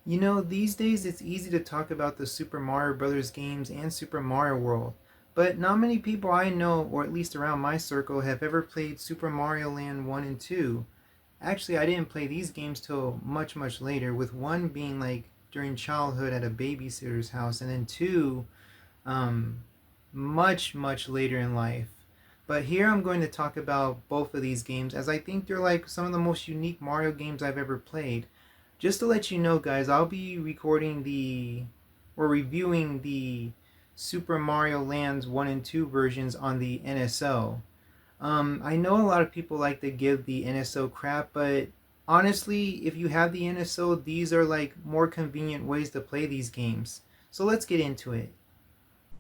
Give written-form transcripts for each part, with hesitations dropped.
You know, these days it's easy to talk about the Super Mario Brothers games and Super Mario World, but not many people I know, or at least around my circle, have ever played Super Mario Land 1 and 2. Actually, I didn't play these games till much, much later, with 1 being like during childhood at a babysitter's house, and then 2 um, much, much later in life. But here I'm going to talk about both of these games as I think they're like some of the most unique Mario games I've ever played. Just to let you know, guys, I'll be recording or reviewing the Super Mario Lands 1 and 2 versions on the NSO. I know a lot of people like to give the NSO crap, but honestly, if you have the NSO, these are like more convenient ways to play these games. So let's get into it.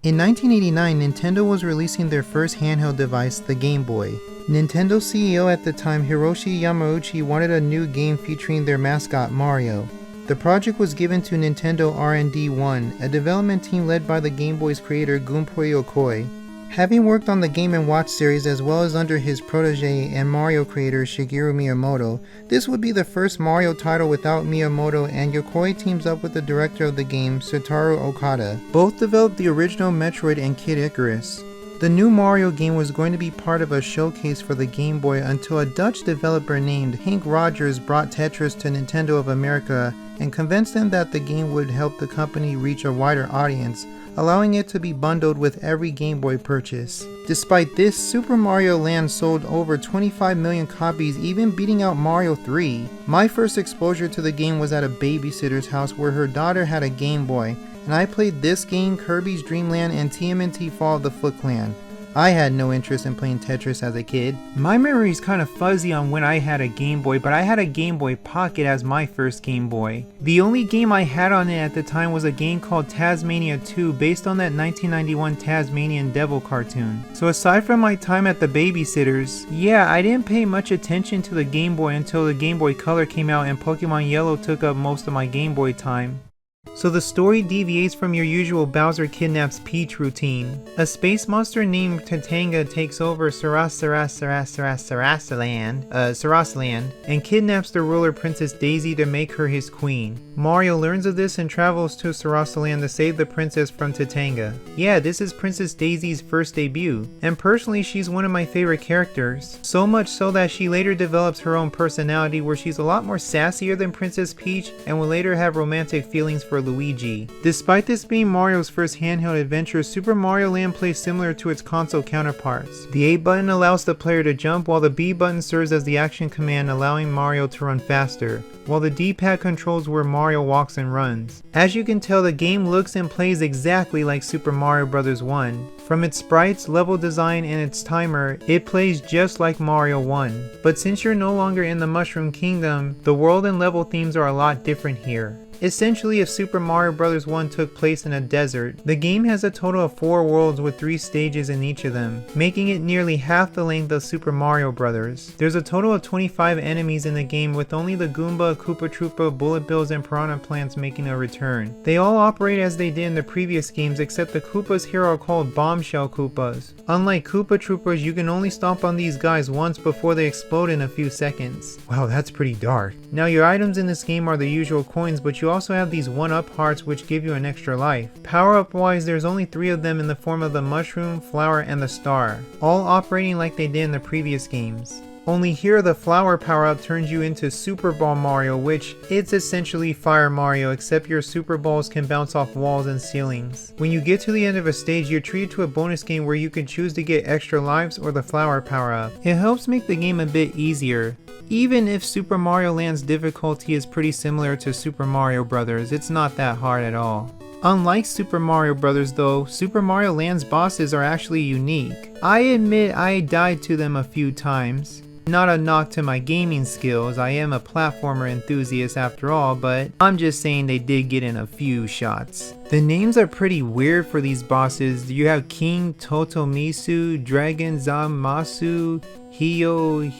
In 1989, Nintendo was releasing their first handheld device, the Game Boy. Nintendo CEO at the time, Hiroshi Yamauchi, wanted a new game featuring their mascot, Mario. The project was given to Nintendo R&D 1, a development team led by the Game Boy's creator Gunpei Yokoi. Having worked on the Game & Watch series as well as under his protege and Mario creator Shigeru Miyamoto, this would be the first Mario title without Miyamoto, and Yokoi teams up with the director of the game, Satoru Okada. Both developed the original Metroid and Kid Icarus. The new Mario game was going to be part of a showcase for the Game Boy until a Dutch developer named Hank Rogers brought Tetris to Nintendo of America and convinced them that the game would help the company reach a wider audience, allowing it to be bundled with every Game Boy purchase. Despite this, Super Mario Land sold over 25 million copies, even beating out Mario 3. My first exposure to the game was at a babysitter's house where her daughter had a Game Boy, and I played this game, Kirby's Dream Land, and TMNT Fall of the Foot Clan. I had no interest in playing Tetris as a kid. My memory is kind of fuzzy on when I had a Game Boy, but I had a Game Boy Pocket as my first Game Boy. The only game I had on it at the time was a game called Tasmania 2 based on that 1991 Tasmanian Devil cartoon. So aside from my time at the babysitters, yeah, I didn't pay much attention to the Game Boy until the Game Boy Color came out and Pokemon Yellow took up most of my Game Boy time. So the story deviates from your usual Bowser kidnaps Peach routine. A space monster named Tatanga takes over Sarasaland and kidnaps the ruler Princess Daisy to make her his queen. Mario learns of this and travels to Sarasaland to save the princess from Tatanga. Yeah, this is Princess Daisy's first debut, and personally she's one of my favorite characters. So much so that she later develops her own personality where she's a lot more sassier than Princess Peach and will later have romantic feelings for Luigi. Despite this being Mario's first handheld adventure, Super Mario Land plays similar to its console counterparts. The A button allows the player to jump, while the B button serves as the action command, allowing Mario to run faster, while the D-pad controls where Mario walks and runs. As you can tell, the game looks and plays exactly like Super Mario Bros. 1. From its sprites, level design, and its timer, it plays just like Mario 1. But since you're no longer in the Mushroom Kingdom, the world and level themes are a lot different here. Essentially, if Super Mario Bros. 1 took place in a desert, the game has a total of 4 worlds with 3 stages in each of them, making it nearly half the length of Super Mario Bros. There's a total of 25 enemies in the game, with only the Goomba, Koopa Troopa, Bullet Bills, and Piranha Plants making a return. They all operate as they did in the previous games, except the Koopas here are called Bombshell Koopas. Unlike Koopa Troopas, you can only stomp on these guys once before they explode in a few seconds. Wow, that's pretty dark. Now, your items in this game are the usual coins, but you also have these 1-up hearts which give you an extra life. Power-up wise, there's only 3 of them in the form of the mushroom, flower, and the star, all operating like they did in the previous games. Only here the flower power-up turns you into Super Ball Mario, which it's essentially Fire Mario, except your Super Balls can bounce off walls and ceilings. When you get to the end of a stage, you're treated to a bonus game where you can choose to get extra lives or the flower power-up. It helps make the game a bit easier. Even if Super Mario Land's difficulty is pretty similar to Super Mario Bros., it's not that hard at all. Unlike Super Mario Bros. Though, Super Mario Land's bosses are actually unique. I admit I died to them a few times. Not a knock to my gaming skills, I am a platformer enthusiast after all, but I'm just saying they did get in a few shots. The names are pretty weird for these bosses. You have King Totomisu, Dragon Zamasu, Hyo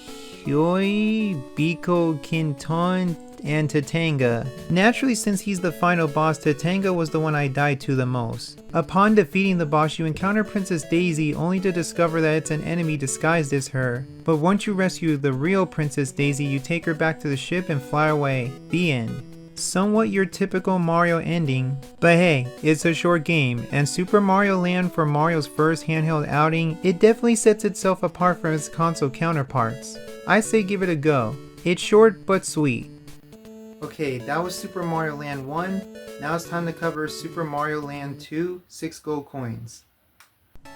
Hyoi, Biko Kinton, and Tatanga. Naturally, since he's the final boss, Tatanga was the one I died to the most. Upon defeating the boss, you encounter Princess Daisy, only to discover that it's an enemy disguised as her. But once you rescue the real Princess Daisy, you take her back to the ship and fly away. The end. Somewhat your typical Mario ending, but hey, it's a short game, and Super Mario Land for Mario's first handheld outing, it definitely sets itself apart from its console counterparts. I say give it a go. It's short but sweet. Okay, that was Super Mario Land 1, now it's time to cover Super Mario Land 2, 6 gold coins.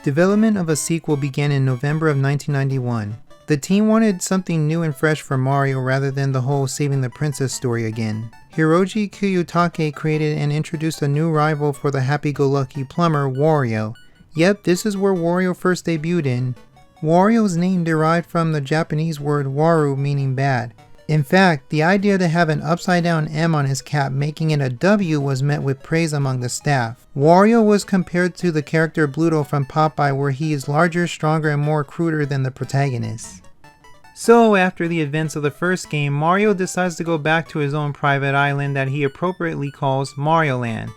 Development of a sequel began in November of 1991. The team wanted something new and fresh for Mario rather than the whole saving the princess story again. Hiroji Kiyotake created and introduced a new rival for the happy-go-lucky plumber, Wario. Yep, this is where Wario first debuted in. Wario's name derived from the Japanese word waru meaning bad. In fact, the idea to have an upside-down M on his cap making it a W was met with praise among the staff. Wario was compared to the character Bluto from Popeye, where he is larger, stronger, and more cruder than the protagonist. So, after the events of the first game, Mario decides to go back to his own private island that he appropriately calls Mario Land.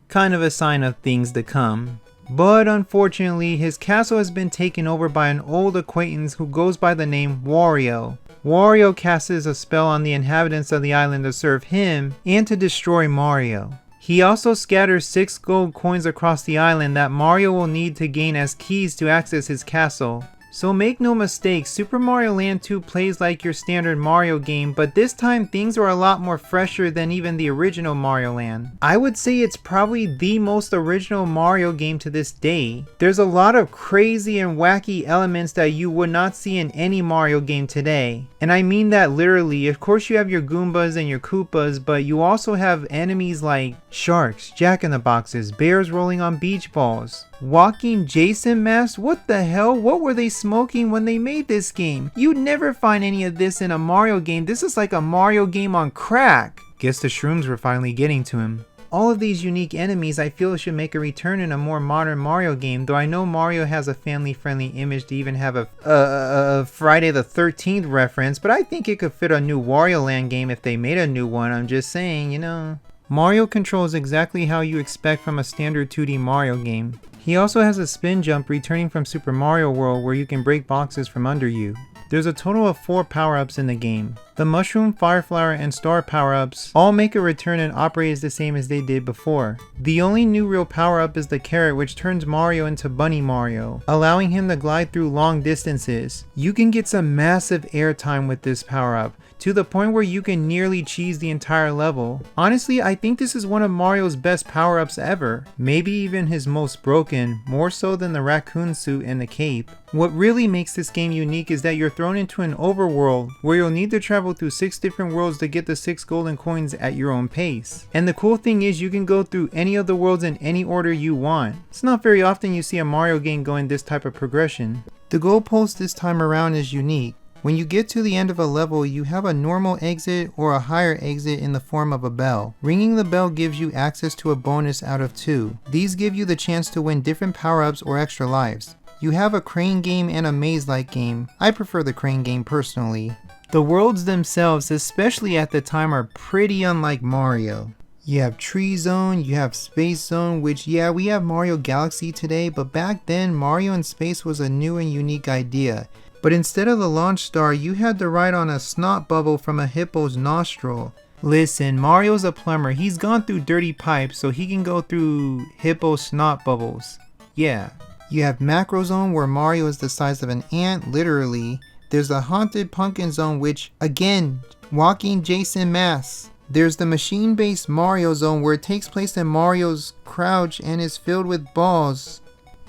Kind of a sign of things to come. But unfortunately, his castle has been taken over by an old acquaintance who goes by the name Wario. Wario casts a spell on the inhabitants of the island to serve him and to destroy Mario. He also scatters 6 gold coins across the island that Mario will need to gain as keys to access his castle. So make no mistake, Super Mario Land 2 plays like your standard Mario game, but this time things are a lot more fresher than even the original Mario Land. I would say it's probably the most original Mario game to this day. There's a lot of crazy and wacky elements that you would not see in any Mario game today. And I mean that literally. Of course you have your Goombas and your Koopas, but you also have enemies like sharks, jack-in-the-boxes, bears rolling on beach balls. Walking Jason masks? What the hell? What were they smoking when they made this game? You'd never find any of this in a Mario game. This is like a Mario game on crack. Guess the shrooms were finally getting to him. All of these unique enemies I feel should make a return in a more modern Mario game, though I know Mario has a family-friendly image to even have a Friday the 13th reference, but I think it could fit a new Wario Land game if they made a new one. I'm just saying, you know. Mario controls exactly how you expect from a standard 2D Mario game. He also has a spin jump returning from Super Mario World where you can break boxes from under you. There's a total of 4 power-ups in the game. The Mushroom, Fire Flower, and Star power-ups all make a return and operate as the same as they did before. The only new real power-up is the Carrot, which turns Mario into Bunny Mario, allowing him to glide through long distances. You can get some massive airtime with this power-up, to the point where you can nearly cheese the entire level. Honestly, I think this is one of Mario's best power-ups ever. Maybe even his most broken, more so than the raccoon suit and the cape. What really makes this game unique is that you're thrown into an overworld where you'll need to travel through 6 different worlds to get the 6 golden coins at your own pace. And the cool thing is you can go through any of the worlds in any order you want. It's not very often you see a Mario game going this type of progression. The goalpost this time around is unique. When you get to the end of a level, you have a normal exit or a higher exit in the form of a bell. Ringing the bell gives you access to a bonus out of 2. These give you the chance to win different power-ups or extra lives. You have a crane game and a maze-like game. I prefer the crane game personally. The worlds themselves, especially at the time, are pretty unlike Mario. You have Tree Zone, you have Space Zone, which yeah, we have Mario Galaxy today, but back then Mario in space was a new and unique idea. But instead of the launch star, you had to ride on a snot bubble from a hippo's nostril. Listen, Mario's a plumber. He's gone through dirty pipes, so he can go through hippo snot bubbles. Yeah. You have Macro Zone, where Mario is the size of an ant, literally. There's the Haunted Pumpkin Zone, which, again, walking Jason masks. There's the machine-based Mario Zone, where it takes place in Mario's crouch and is filled with balls.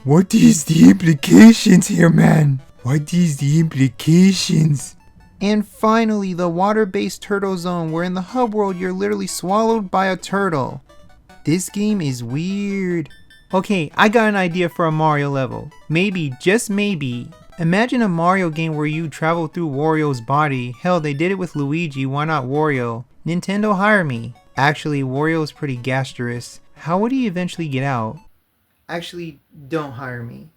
What is the implications here, man? What is the implications? And finally, the water-based turtle zone, where in the hub world you're literally swallowed by a turtle. This game is weird. Okay, I got an idea for a Mario level. Maybe, just maybe. Imagine a Mario game where you travel through Wario's body. Hell, they did it with Luigi, why not Wario? Nintendo, hire me. Actually, Wario's pretty gastrous. How would he eventually get out? Actually, don't hire me.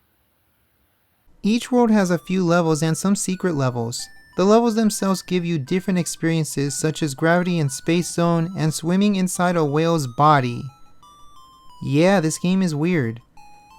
Each world has a few levels and some secret levels. The levels themselves give you different experiences such as gravity and space zone and swimming inside a whale's body. Yeah, this game is weird.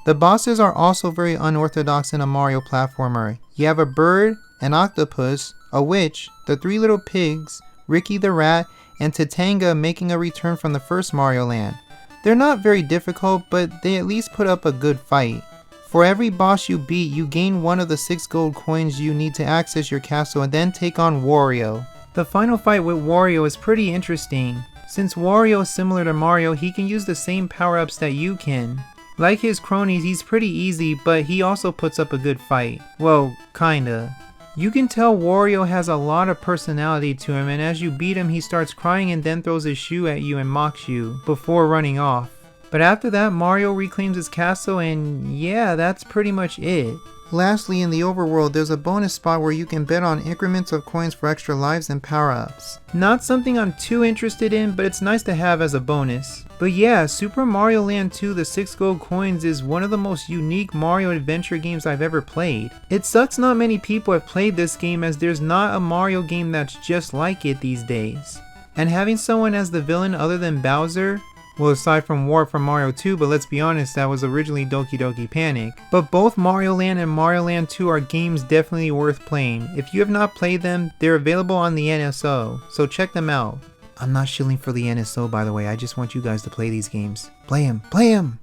The bosses are also very unorthodox in a Mario platformer. You have a bird, an octopus, a witch, the 3 little pigs, Ricky the rat, and Tatanga making a return from the first Mario Land. They're not very difficult, but they at least put up a good fight. For every boss you beat, you gain one of the 6 gold coins you need to access your castle and then take on Wario. The final fight with Wario is pretty interesting. Since Wario is similar to Mario, he can use the same power-ups that you can. Like his cronies, he's pretty easy, but he also puts up a good fight. Well, kinda. You can tell Wario has a lot of personality to him, and as you beat him he starts crying and then throws his shoe at you and mocks you, before running off. But after that, Mario reclaims his castle, and yeah, that's pretty much it. Lastly, in the overworld, there's a bonus spot where you can bet on increments of coins for extra lives and power-ups. Not something I'm too interested in, but it's nice to have as a bonus. But yeah, Super Mario Land 2 The 6 Gold Coins is one of the most unique Mario adventure games I've ever played. It sucks not many people have played this game, as there's not a Mario game that's just like it these days. And having someone as the villain other than Bowser, well, aside from Warp from Mario 2, but let's be honest, that was originally Doki Doki Panic. But both Mario Land and Mario Land 2 are games definitely worth playing. If you have not played them, they're available on the NSO, so check them out. I'm not shilling for the NSO, by the way, I just want you guys to play these games. Play 'em! Play 'em!